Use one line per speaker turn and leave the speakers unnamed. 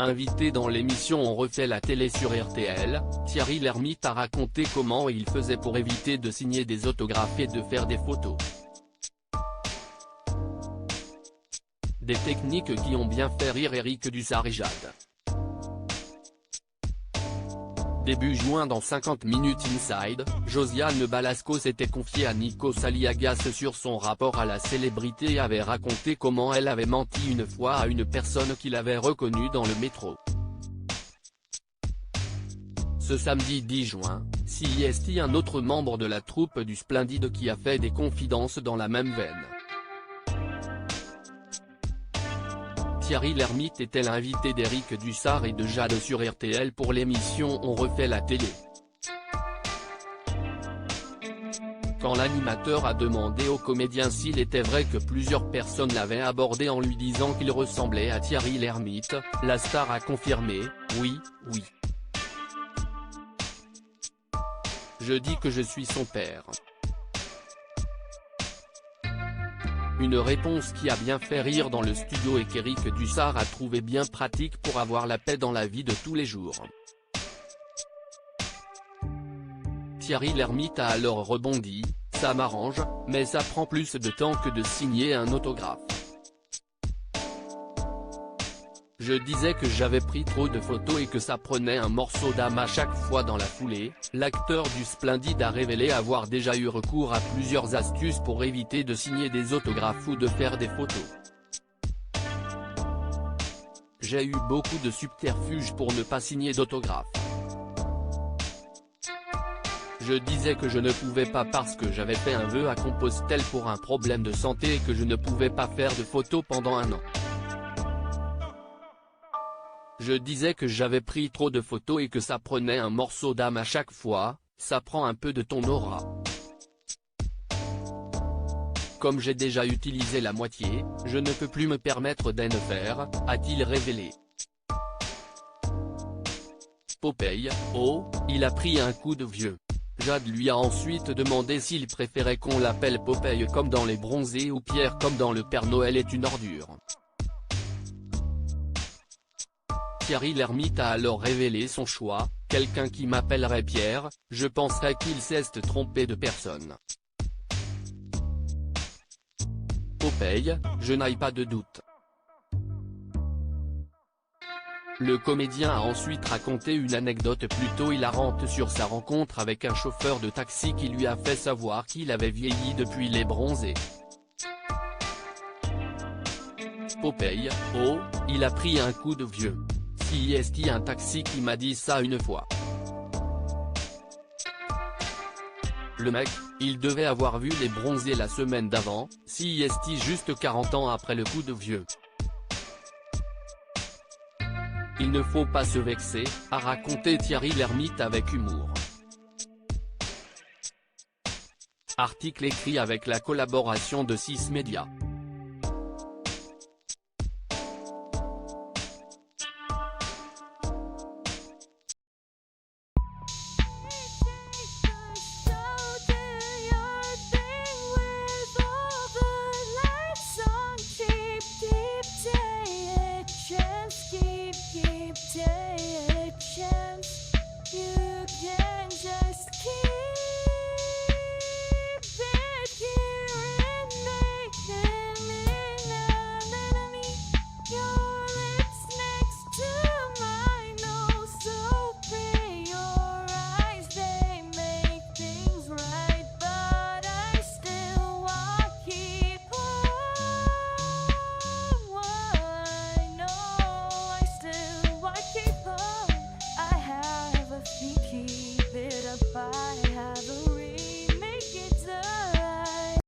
Invité dans l'émission On refait la télé sur RTL, Thierry Lhermitte a raconté comment il faisait pour éviter de signer des autographes et de faire des photos. Des techniques qui ont bien fait rire Eric Dussart et Jade. Début juin dans 50 Minutes Inside, Josiane Balasco s'était confiée à Nikos Aliagas sur son rapport à la célébrité et avait raconté comment elle avait menti une fois à une personne qu'il avait reconnue dans le métro. Ce samedi 10 juin, CIST, un autre membre de la troupe du Splendide qui a fait des confidences dans la même veine. Thierry Lhermitte était l'invité d'Eric Dussart et de Jade sur RTL pour l'émission On refait la télé. Quand l'animateur a demandé au comédien s'il était vrai que plusieurs personnes l'avaient abordé en lui disant qu'il ressemblait à Thierry Lhermitte, la star a confirmé « Oui, oui. Je dis que je suis son père ». Une réponse qui a bien fait rire dans le studio et qu'Eric Dussart a trouvé bien pratique pour avoir la paix dans la vie de tous les jours. Thierry Lhermitte a alors rebondi, « Ça m'arrange, mais ça prend plus de temps que de signer un autographe. Je disais que j'avais pris trop de photos et que ça prenait un morceau d'âme à chaque fois dans la foulée ». L'acteur du Splendide a révélé avoir déjà eu recours à plusieurs astuces pour éviter de signer des autographes ou de faire des photos. « J'ai eu beaucoup de subterfuges pour ne pas signer d'autographe. Je disais que je ne pouvais pas parce que j'avais fait un vœu à Compostelle pour un problème de santé et que je ne pouvais pas faire de photos pendant un an. Je disais que j'avais pris trop de photos et que ça prenait un morceau d'âme à chaque fois, ça prend un peu de ton aura. Comme j'ai déjà utilisé la moitié, je ne peux plus me permettre d'en faire, a-t-il révélé. Popeye, oh, il a pris un coup de vieux. Jade lui a ensuite demandé s'il préférait qu'on l'appelle Popeye comme dans Les Bronzés ou Pierre comme dans Le Père Noël est une ordure. Thierry Lhermitte a alors révélé son choix, « Quelqu'un qui m'appellerait Pierre, je penserais qu'il s'est trompé de personne. Popeye, je n'ai pas de doute. » Le comédien a ensuite raconté une anecdote plutôt hilarante sur sa rencontre avec un chauffeur de taxi qui lui a fait savoir qu'il avait vieilli depuis Les Bronzés. Popeye, oh, il a pris un coup de vieux. CIST, un taxi qui m'a dit ça une fois. Le mec, il devait avoir vu Les Bronzés la semaine d'avant, CIST juste 40 ans après le coup de vieux. Il ne faut pas se vexer, a raconté Thierry Lhermitte avec humour. Article écrit avec la collaboration de 6 Médias.